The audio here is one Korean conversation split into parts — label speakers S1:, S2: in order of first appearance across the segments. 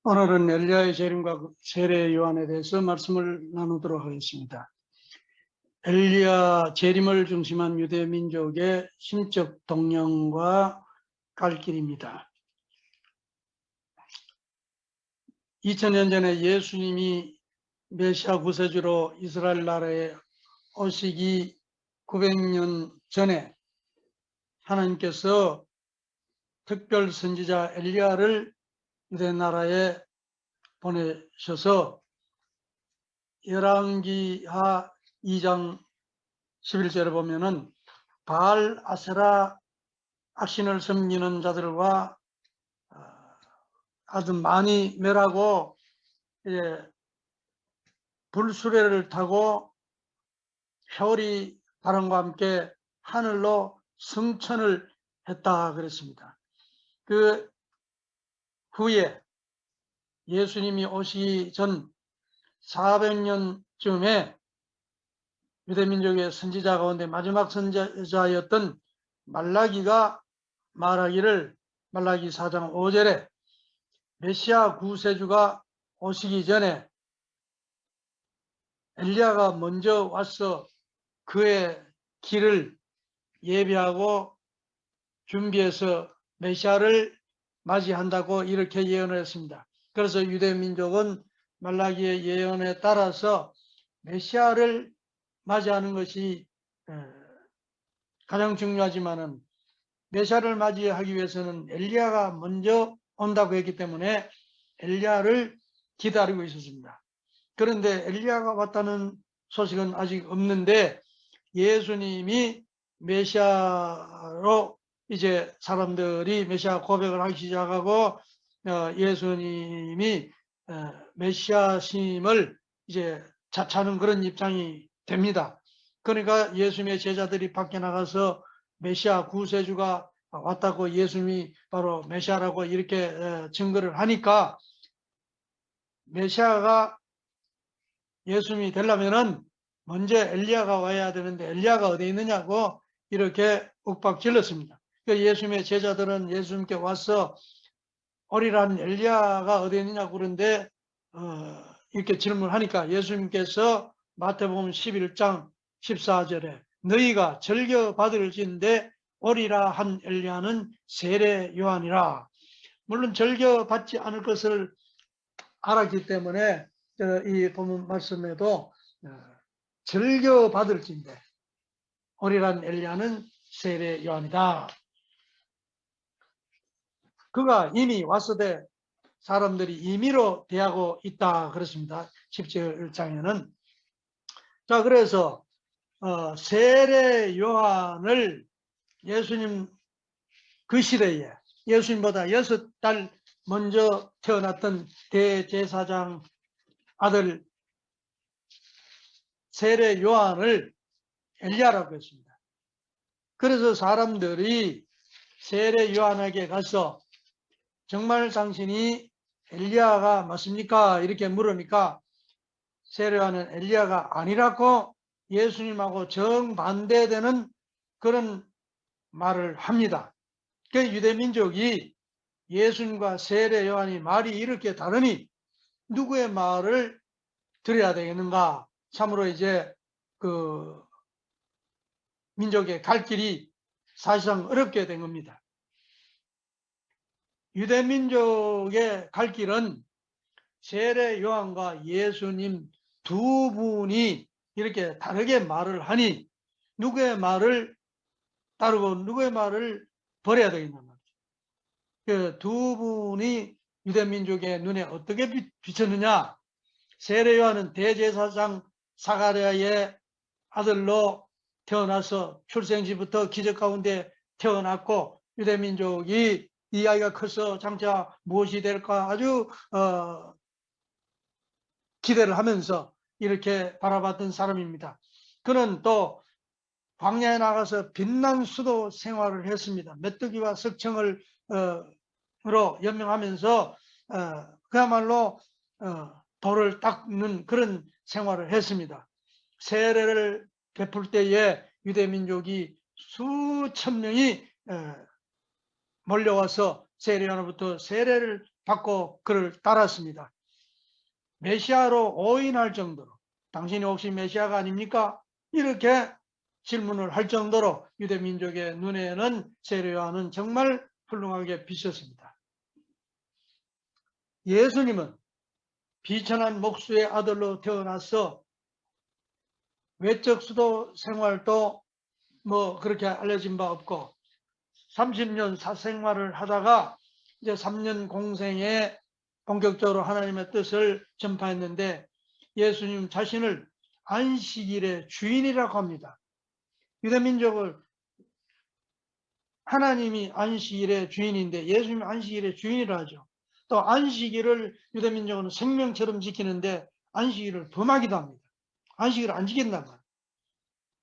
S1: 오늘은 엘리야의 재림과 세례 요한에 대해서 말씀을 나누도록 하겠습니다. 엘리야 재림을 중심한 유대 민족의 심적 동령과 갈 길입니다. 2000년 전에 예수님이 메시아 구세주로 이스라엘 나라에 오시기 900년 전에 하나님께서 특별 선지자 엘리야를 유대 나라에 보내셔서 열왕기하 2장 11절에 보면은 바알 아세라 악신을 섬기는 자들과 아주 많이 멸하고 불수레를 타고 회오리 바람과 함께 하늘로 승천을 했다 그랬습니다. 그 후에 예수님이 오시기 전 400년쯤에 유대민족의 선지자 가운데 마지막 선지자였던 말라기가 말하기를 말라기 4장 5절에 메시아 구세주가 오시기 전에 엘리야가 먼저 와서 그의 길을 예비하고 준비해서 메시아를 맞이한다고 이렇게 예언을 했습니다. 그래서 유대민족은 말라기의 예언에 따라서 메시아를 맞이하는 것이 가장 중요하지만은 메시아를 맞이하기 위해서는 엘리야가 먼저 온다고 했기 때문에 엘리야를 기다리고 있었습니다. 그런데 엘리야가 왔다는 소식은 아직 없는데 예수님이 메시아로 이제 사람들이 메시아 고백을 하기 시작하고 예수님이 메시아심을 이제 자처하는 그런 입장이 됩니다. 그러니까 예수님의 제자들이 밖에 나가서 메시아 구세주가 왔다고 예수님이 바로 메시아라고 이렇게 증거를 하니까 메시아가 예수님이 되려면은 먼저 엘리야가 와야 되는데 엘리야가 어디 있느냐고 이렇게 윽박질렀습니다. 예수님의 제자들은 예수님께 와서 오리라는 엘리야가 어디 있느냐고 그러는데 이렇게 질문하니까 예수님께서 마태복음 11장 14절에 너희가 절겨받을진대 오리라 한 엘리야는 세례 요한이라. 물론 절겨받지 않을 것을 알았기 때문에 이 본문 말씀에도 절겨받을진대 오리란 엘리야는 세례 요한이다. 그가 이미 왔으되 사람들이 임의로 대하고 있다 그렇습니다. 17장에는. 자, 그래서 세례 요한을 예수님 그 시대에 예수님보다 6달 먼저 태어났던 대제사장 아들 세례 요한을 엘리야라고 했습니다. 그래서 사람들이 세례 요한에게 가서 정말 당신이 엘리야가 맞습니까? 이렇게 물으니까 세례 요한은 엘리야가 아니라고 예수님하고 정반대되는 그런 말을 합니다. 그 유대민족이 예수님과 세례 요한이 말이 이렇게 다르니 누구의 말을 들어야 되겠는가? 참으로 이제 그 민족의 갈 길이 사실상 어렵게 된 겁니다. 유대민족의 갈 길은 세례 요한과 예수님 두 분이 이렇게 다르게 말을 하니 누구의 말을 따르고 누구의 말을 버려야 되겠냐 말이죠. 그 두 분이 유대민족의 눈에 어떻게 비쳤느냐? 세례 요한은 대제사장 사가랴의 아들로 태어나서 출생시부터 기적 가운데 태어났고 유대민족이 이 아이가 커서 장차 무엇이 될까 아주 기대를 하면서 이렇게 바라봤던 사람입니다. 그는 또 광야에 나가서 빛난 수도 생활을 했습니다. 메뚜기와 석청을 으로 연명하면서 그야말로 돌을 닦는 그런 생활을 했습니다. 세례를 베풀 때에 유대민족이 수천 명이 몰려와서 세례요한으로부터 세례를 받고 그를 따랐습니다. 메시아로 오인할 정도로 당신이 혹시 메시아가 아닙니까? 이렇게 질문을 할 정도로 유대민족의 눈에는 세례요한은 정말 훌륭하게 비쳤습니다. 예수님은 비천한 목수의 아들로 태어나서 외적 수도 생활도 뭐 그렇게 알려진 바 없고 30년 사생활을 하다가 이제 3년 공생에 본격적으로 하나님의 뜻을 전파했는데 예수님 자신을 안식일의 주인이라고 합니다. 유대민족을 하나님이 안식일의 주인인데 예수님이 안식일의 주인이라 하죠. 또 안식일을 유대민족은 생명처럼 지키는데 안식일을 범하기도 합니다. 안식일을 안 지킨단 말이에요.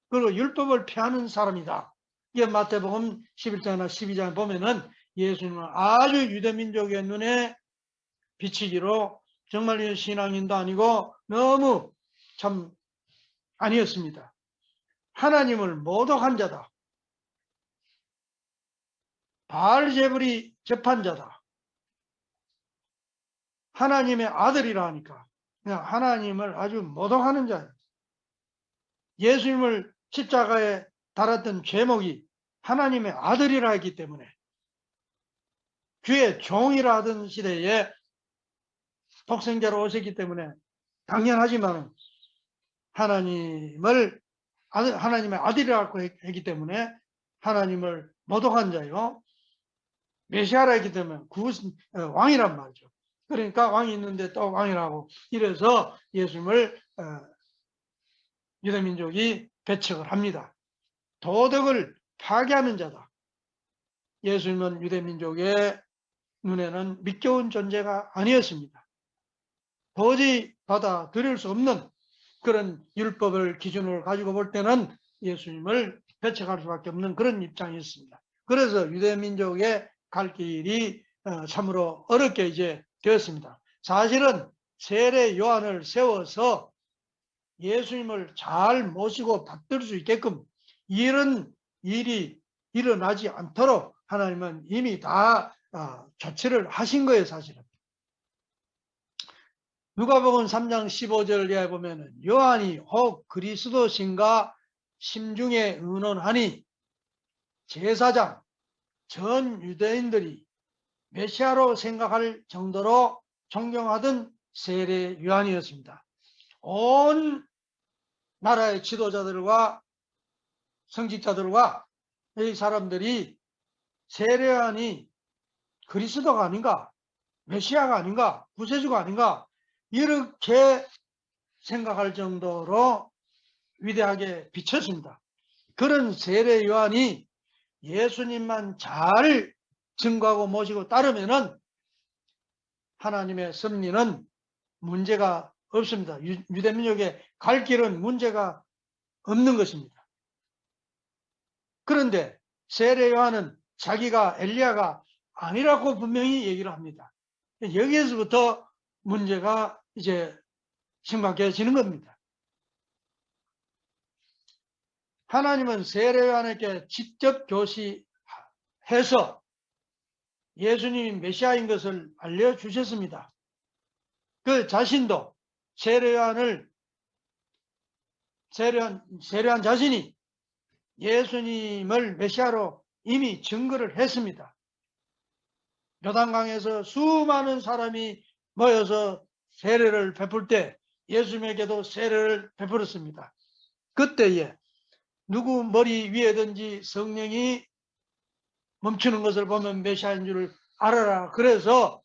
S1: 그리고 율법을 폐하는 사람이다. 이게 마태복음 11장이나 12장에 보면은 예수님은 아주 유대민족의 눈에 비치기로 정말 신앙인도 아니고 너무 참 아니었습니다. 하나님을 모독한 자다. 바알제불이 접한 자다. 하나님의 아들이라 하니까 그냥 하나님을 아주 모독하는 자예요. 예수님을 십자가에 달았던 제목이 하나님의 아들이라 했기 때문에 주의 종이라 하던 시대에 독생자로 오셨기 때문에 당연하지만 하나님의 아들이라고 했기 때문에 하나님을 모독한 자요. 메시아라 했기 때문에 왕이란 말이죠. 그러니까 왕이 있는데 또 왕이라고 이래서 예수님을 유대민족이 배척을 합니다. 도덕을 파괴하는 자다. 예수님은 유대민족의 눈에는 믿겨운 존재가 아니었습니다. 도저히 받아들일 수 없는 그런 율법을 기준으로 가지고 볼 때는 예수님을 배척할 수밖에 없는 그런 입장이었습니다. 그래서 유대민족의 갈 길이 참으로 어렵게 이제 되었습니다. 사실은 세례 요한을 세워서 예수님을 잘 모시고 받들 수 있게끔 이런 일이 일어나지 않도록 하나님은 이미 다 조치를 하신 거예요, 사실은. 누가복음 3장 15절에 보면은 요한이 혹 그리스도신가 심중에 의논하니 제사장 전 유대인들이 메시아로 생각할 정도로 존경하던 세례 요한이었습니다. 온 나라의 지도자들과 성직자들과 이 사람들이 세례 요한이 그리스도가 아닌가, 메시아가 아닌가, 구세주가 아닌가 이렇게 생각할 정도로 위대하게 비쳤습니다. 그런 세례 요한이 예수님만 잘 증거하고 모시고 따르면은 하나님의 섭리는 문제가 없습니다. 유대민족의 갈 길은 문제가 없는 것입니다. 그런데 세례 요한은 자기가 엘리야가 아니라고 분명히 얘기를 합니다. 여기에서부터 문제가 이제 심각해지는 겁니다. 하나님은 세례 요한에게 직접 교시해서 예수님이 메시아인 것을 알려주셨습니다. 그 자신도 세례 요한 자신이 예수님을 메시아로 이미 증거를 했습니다. 요단강에서 수많은 사람이 모여서 세례를 베풀 때 예수님에게도 세례를 베풀었습니다. 그때에 누구 머리 위에든지 성령이 멈추는 것을 보면 메시아인 줄 알아라. 그래서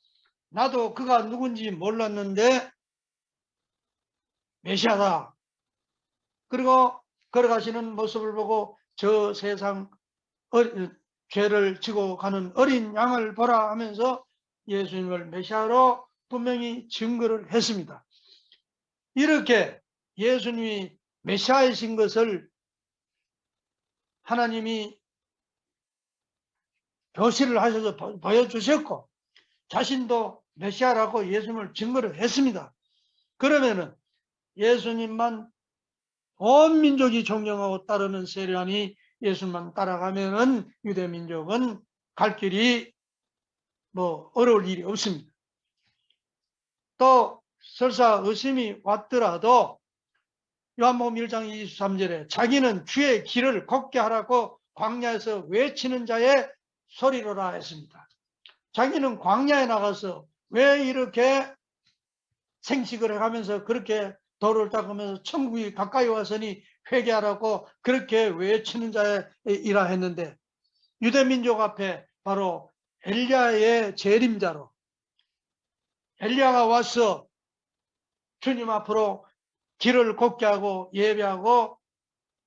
S1: 나도 그가 누군지 몰랐는데 메시아다. 그리고 걸어가시는 모습을 보고 저 세상 죄를 지고 가는 어린 양을 보라 하면서 예수님을 메시아로 분명히 증거를 했습니다. 이렇게 예수님이 메시아이신 것을 하나님이 교시를 하셔서 보여주셨고 자신도 메시아라고 예수님을 증거를 했습니다. 그러면은 예수님만 온 민족이 존경하고 따르는 세례 요한이 예수님만 따라가면은 유대민족은 갈 길이 뭐 어려울 일이 없습니다. 또 설사 의심이 왔더라도 요한복음 1장 23절에 자기는 주의 길을 걷게 하라고 광야에서 외치는 자의 소리로라 했습니다. 자기는 광야에 나가서 왜 이렇게 생식을 해가면서 그렇게 도를 닦으면서 천국이 가까이 왔으니 회개하라고 그렇게 외치는 자이라 했는데, 유대민족 앞에 바로 엘리야의 재림자로 엘리야가 와서 주님 앞으로 길을 걷게 하고 예배하고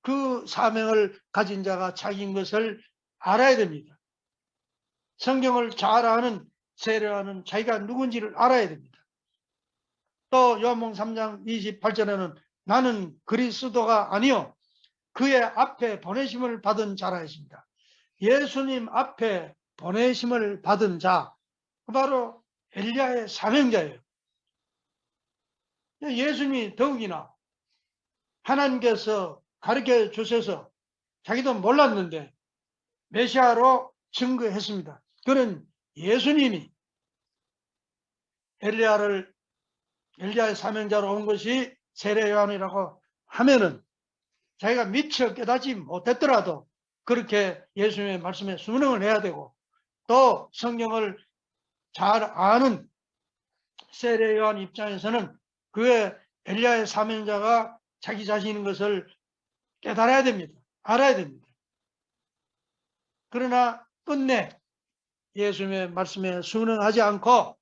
S1: 그 사명을 가진 자가 자기인 것을 알아야 됩니다. 성경을 잘 아는 세례요한은 자기가 누군지를 알아야 됩니다. 또 요한복음 3장 28절에는 나는 그리스도가 아니요 그의 앞에 보내심을 받은 자라 했습니다. 예수님 앞에 보내심을 받은 자, 바로 엘리야의 사명자예요. 예수님이 더욱이나 하나님께서 가르쳐 주셔서 자기도 몰랐는데 메시아로 증거했습니다. 그런 예수님이 엘리야의 사명자로 온 것이 세례 요한이라고 하면은 자기가 미처 깨닫지 못했더라도 그렇게 예수님의 말씀에 순응을 해야 되고, 또 성경을 잘 아는 세례 요한 입장에서는 그의 엘리야의 사명자가 자기 자신인 것을 깨달아야 됩니다. 알아야 됩니다. 그러나 끝내 예수님의 말씀에 순응하지 않고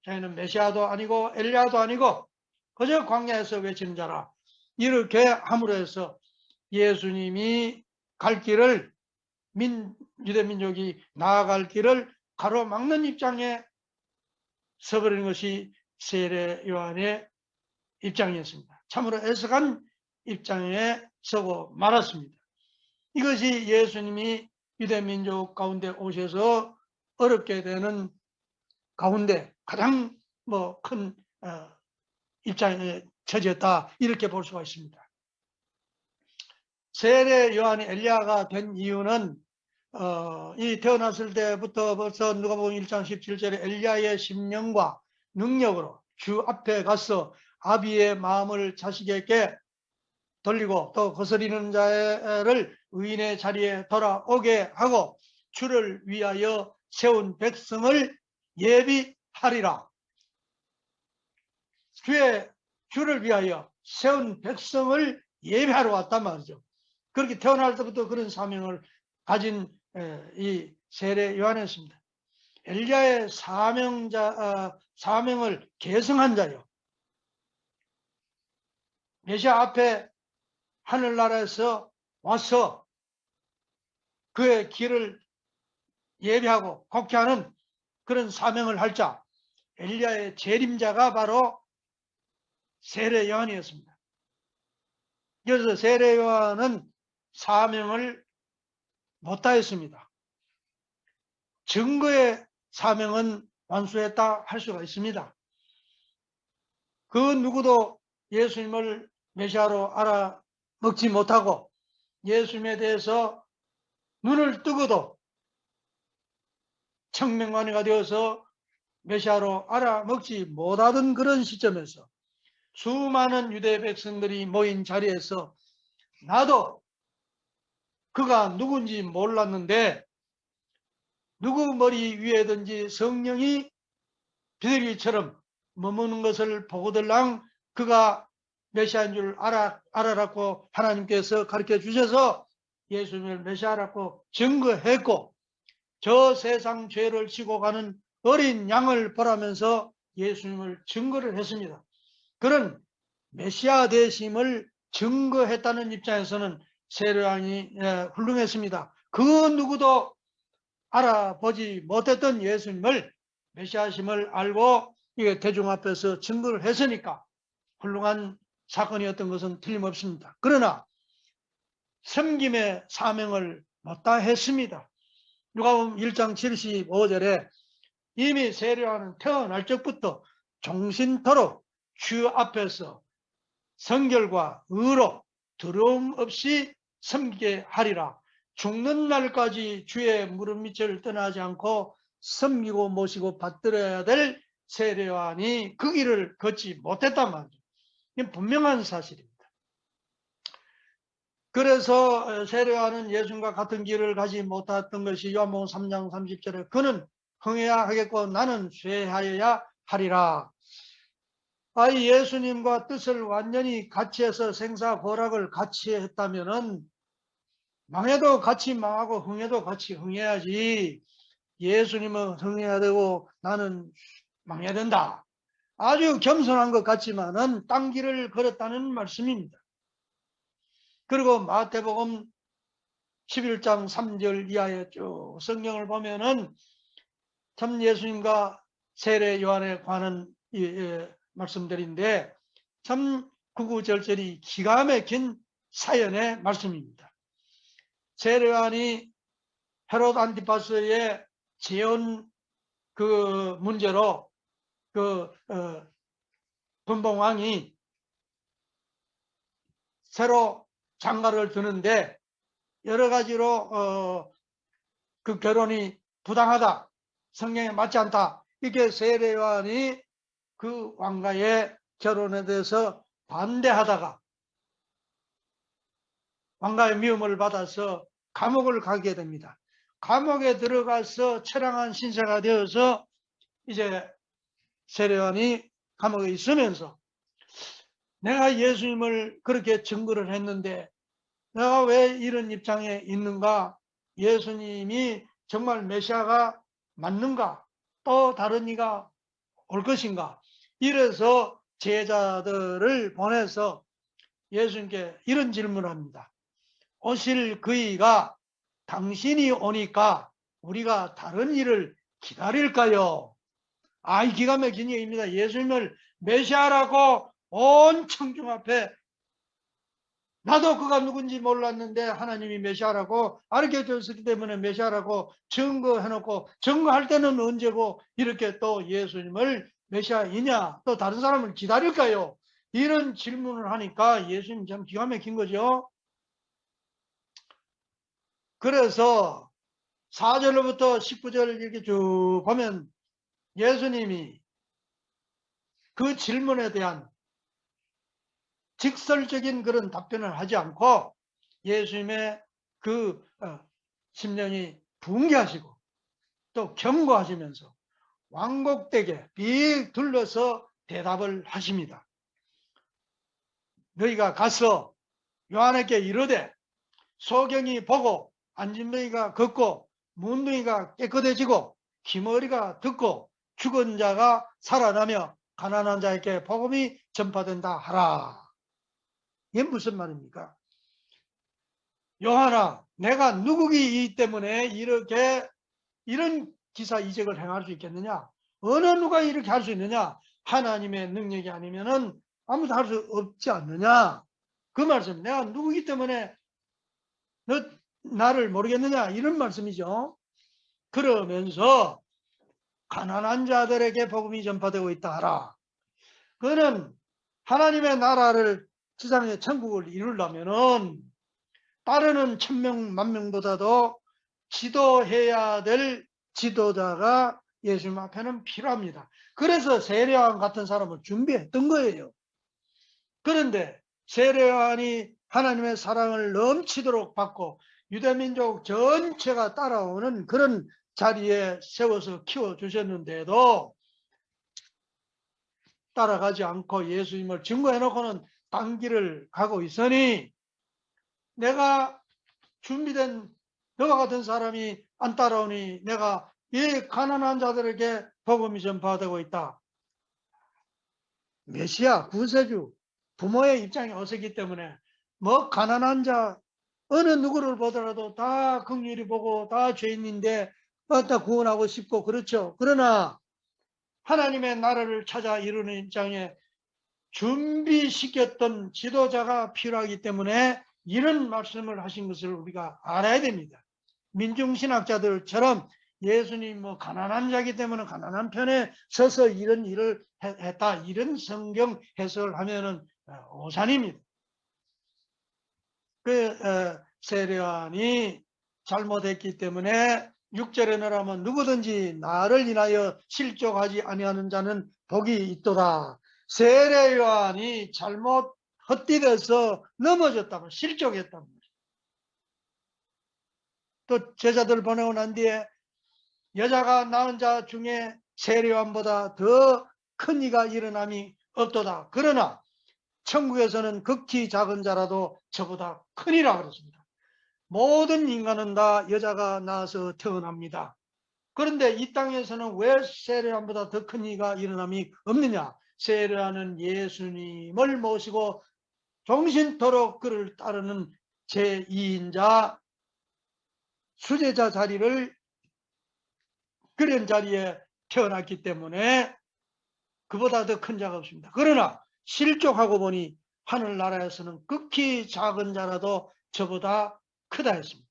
S1: 자기는 메시아도 아니고 엘리야도 아니고 그저 광야에서 외치는 자라, 이렇게 함으로 해서 예수님이 갈 길을, 유대민족이 나아갈 길을 가로막는 입장에 서버리는 것이 세례 요한의 입장이었습니다. 참으로 애석한 입장에 서고 말았습니다. 이것이 예수님이 유대민족 가운데 오셔서 어렵게 되는 가운데 가장 큰 입장에 처졌다, 이렇게 볼 수가 있습니다. 세례 요한이 엘리야가 된 이유는 이 태어났을 때부터 벌써 누가복음 1장 17절에 엘리야의 심령과 능력으로 주 앞에 가서 아비의 마음을 자식에게 돌리고 또 거스리는 자를 의인의 자리에 돌아오게 하고 주를 위하여 세운 백성을 예비하리라. 주를 위하여 세운 백성을 예배하러 왔단 말이죠. 그렇게 태어날 때부터 그런 사명을 가진 이 세례 요한이었습니다. 엘리야의 사명을 계승한 자요, 메시아 앞에 하늘나라에서 와서 그의 길을 예배하고 걷게 하는 그런 사명을 할 자, 엘리야의 재림자가 바로 세례 요한이었습니다. 그래서 세례 요한은 사명을 못다했습니다. 증거의 사명은 완수했다 할 수가 있습니다. 그 누구도 예수님을 메시아로 알아먹지 못하고 예수님에 대해서 눈을 뜨고도 청명관이가 되어서 메시아로 알아먹지 못하던 그런 시점에서 수많은 유대 백성들이 모인 자리에서 나도 그가 누군지 몰랐는데 누구 머리 위에든지 성령이 비둘기처럼 머무는 것을 보고들랑 그가 메시아인 줄 알아라고 하나님께서 가르쳐 주셔서 예수님을 메시아라고 증거했고, 저 세상 죄를 지고 가는 어린 양을 보라면서 예수님을 증거를 했습니다. 그런 메시아 되심을 증거했다는 입장에서는 세례 요한이 훌륭했습니다. 그 누구도 알아보지 못했던 예수님을 메시아심을 알고 이게 대중 앞에서 증거를 했으니까 훌륭한 사건이었던 것은 틀림없습니다. 그러나 섬김의 사명을 못다했습니다. 누가복음 1장 75절에 이미 세례 요한은 태어날 적부터 종신토록 주 앞에서 성결과 의로 두려움 없이 섬기게 하리라. 죽는 날까지 주의 무릎 밑을 떠나지 않고 섬기고 모시고 받들어야 될 세례요한이 그 길을 걷지 못했단 말이죠. 이게 분명한 사실입니다. 그래서 세례요한은 예수님과 같은 길을 가지 못했던 것이 요한복음 3장 30절에 그는 흥해야 하겠고 나는 쇠하여야 하리라. 예수님과 뜻을 완전히 같이 해서 생사고락을 같이 했다면은 망해도 같이 망하고 흥해도 같이 흥해야지, 예수님은 흥해야 되고 나는 망해야 된다, 아주 겸손한 것 같지만은 딴 길을 걸었다는 말씀입니다. 그리고 마태복음 11장 3절 이하에 쭉 성경을 보면은 참 예수님과 세례 요한에 관한 말씀들인데 참 구구절절이 기가 막힌 사연의 말씀입니다. 세례 요한이 헤롯 안티파스의 재혼 그 문제로 분봉왕이 새로 장가를 드는데 여러 가지로 그 결혼이 부당하다, 성경에 맞지 않다, 이렇게 세례 요한이 그 왕가의 결혼에 대해서 반대하다가 왕가의 미움을 받아서 감옥을 가게 됩니다. 감옥에 들어가서 처량한 신세가 되어서 이제 세례 요한이 감옥에 있으면서 내가 예수님을 그렇게 증거를 했는데 내가 왜 이런 입장에 있는가, 예수님이 정말 메시아가 맞는가, 또 다른 이가 올 것인가, 이래서 제자들을 보내서 예수님께 이런 질문을 합니다. 오실 그이가 당신이 오니까 우리가 다른 일을 기다릴까요? 이 기가 막힌 얘기입니다. 예수님을 메시아라고 온 청중 앞에, 나도 그가 누군지 몰랐는데 하나님이 메시아라고 가르쳐줬기 때문에 메시아라고 증거해놓고, 증거할 때는 언제고 이렇게 또 예수님을 메시아이냐, 또 다른 사람을 기다릴까요? 이런 질문을 하니까 예수님 참 기가 막힌 거죠. 그래서 4절로부터 19절 이렇게 쭉 보면 예수님이 그 질문에 대한 직설적인 그런 답변을 하지 않고 예수님의 그 심령이 붕괴하시고 또 경고하시면서 완곡되게 빅 둘러서 대답을 하십니다. 너희가 가서 요한에게 이르되 소경이 보고 안진뱅이가 걷고 문둥이가 깨끗해지고 귀머리가 듣고 죽은 자가 살아나며 가난한 자에게 복음이 전파된다 하라. 이게 무슨 말입니까? 요한아, 내가 누구기 때문에 이렇게 이런 기사 이적을 행할 수 있겠느냐? 어느 누가 이렇게 할 수 있느냐? 하나님의 능력이 아니면은 아무도 할 수 없지 않느냐? 그 말씀, 내가 누구기 때문에 너 나를 모르겠느냐? 이런 말씀이죠. 그러면서 가난한 자들에게 복음이 전파되고 있다 하라. 그는 하나님의 나라를, 지상의 천국을 이루려면은 따르는 1000명, 10,000명보다도 지도해야 될 지도자가 예수님 앞에는 필요합니다. 그래서 세례요한 같은 사람을 준비했던 거예요. 그런데 세례요한이 하나님의 사랑을 넘치도록 받고 유대민족 전체가 따라오는 그런 자리에 세워서 키워주셨는데도 따라가지 않고 예수님을 증거해놓고는 딴 길을 가고 있으니 내가 준비된 너와 같은 사람이 안 따라오니 내가 이 가난한 자들에게 복음이 전파되고 있다. 메시아, 구세주, 부모의 입장이 어색이기 때문에 뭐 가난한 자 어느 누구를 보더라도 다 긍휼히 보고 다 죄인인데 다 구원하고 싶고 그렇죠. 그러나 하나님의 나라를 찾아 이루는 입장에 준비시켰던 지도자가 필요하기 때문에 이런 말씀을 하신 것을 우리가 알아야 됩니다. 민중신학자들처럼 예수님 뭐 가난한 자이기 때문에 가난한 편에 서서 이런 일을 했다, 이런 성경 해석을 하면은 오산입니다. 그 세례요한이 잘못했기 때문에 6절에 나라면 누구든지 나를 인하여 실족하지 아니하는 자는 복이 있도다. 세례 요한이 잘못 헛디뎌서 넘어졌다면 실족했다면 또 제자들 보내고 난 뒤에 여자가 낳은 자 중에 세례 요한보다 더 큰 이가 일어남이 없도다. 그러나 천국에서는 극히 작은 자라도 저보다 크니라 그랬습니다. 모든 인간은 다 여자가 낳아서 태어납니다. 그런데 이 땅에서는 왜 세례 요한보다 더 큰 이가 일어남이 없느냐? 세례 요한은 예수님을 모시고 종신토록 그를 따르는 제2인자 수제자 자리를 그런 자리에 태어났기 때문에 그보다 더 큰 자가 없습니다. 그러나 실족하고 보니 하늘나라에서는 극히 작은 자라도 저보다 크다 했습니다.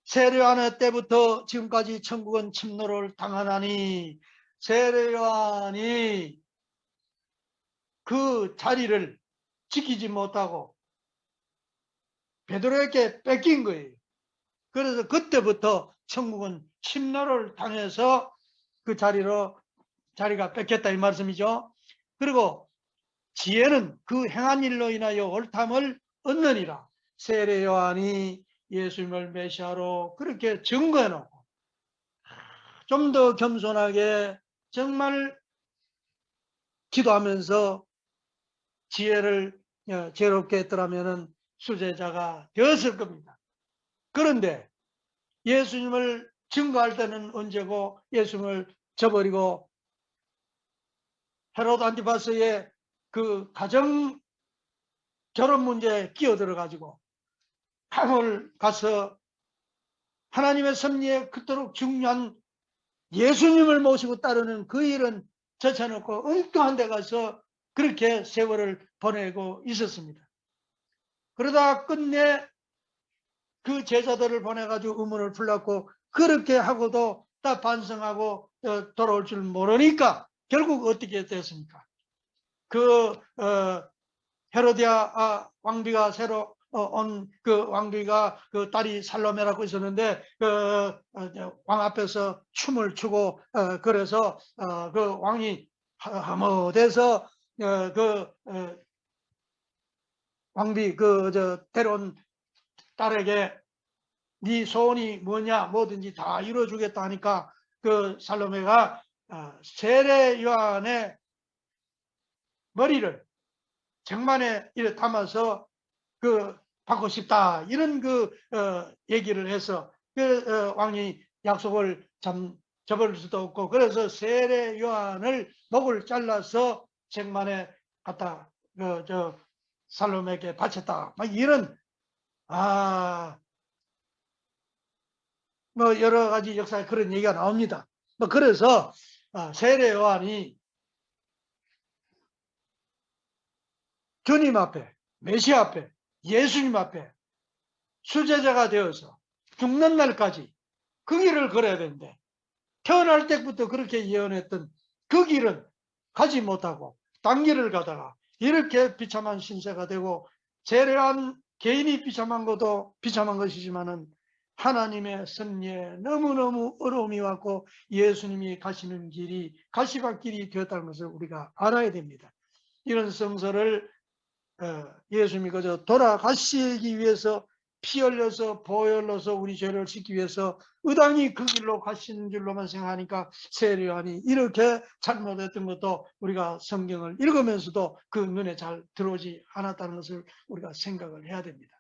S1: 세례 요한 때부터 지금까지 천국은 침노를 당하나니 세례 요한이 그 자리를 지키지 못하고 베드로에게 뺏긴 거예요. 그래서 그때부터 천국은 침노를 당해서 그 자리가 뺏겼다 이 말씀이죠. 그리고 지혜는 그 행한 일로 인하여 옳담을 얻느니라. 세례 요한이 예수님을 메시아로 그렇게 증거해 놓고 좀 더 겸손하게 정말 기도하면서 지혜를 제롭게 했더라면 수제자가 되었을 겁니다. 그런데 예수님을 증거할 때는 언제고 예수님을 저버리고 헤로드 안티파스의 그 가정 결혼 문제에 끼어들어 가지고 감을 가서 하나님의 섭리에 그토록 중요한 예수님을 모시고 따르는 그 일은 젖혀놓고 엉뚱한 데 가서 그렇게 세월을 보내고 있었습니다. 그러다 끝내 그 제자들을 보내가지고 의문을 풀렸고 그렇게 하고도 다 반성하고 돌아올 줄 모르니까 결국 어떻게 됐습니까? 그 헤로디아 왕비가 새로 온 그 왕비가 그 딸이 살로메라고 있었는데 그 왕 앞에서 춤을 추고 그래서 그 왕이 하모돼서 그 왕비 그 데려온 딸에게 네 소원이 뭐냐 뭐든지 다 이루어주겠다 하니까 그 살로메가 세례 요한의 머리를 쟁반에 이렇게 담아서 그 받고 싶다 이런 그 얘기를 해서 그 왕이 약속을 참 저버릴 수도 없고 그래서 세례 요한을 목을 잘라서 쟁반에 갖다 저 살로메에게 바쳤다 막 이런 뭐 여러 가지 역사에 그런 얘기가 나옵니다. 뭐 그래서 세례 요한이 주님 앞에 메시아 앞에 예수님 앞에 수제자가 되어서 죽는 날까지 그 길을 걸어야 되는데 태어날 때부터 그렇게 예언했던 그 길은 가지 못하고 딴 길을 가다가 이렇게 비참한 신세가 되고 세례 요한 개인이 비참한 것도 비참한 것이지만은 하나님의 섭리에 너무너무 어려움이 왔고 예수님이 가시는 길이 가시밭길이 되었다는 것을 우리가 알아야 됩니다. 이런 성서를 예수님이 그저 돌아가시기 위해서 피 흘려서 보혈 흘려서 우리 죄를 씻기 위해서 의당히 그 길로 가시는 줄로만 생각하니까 세례 요한이 이렇게 잘못했던 것도 우리가 성경을 읽으면서도 그 눈에 잘 들어오지 않았다는 것을 우리가 생각을 해야 됩니다.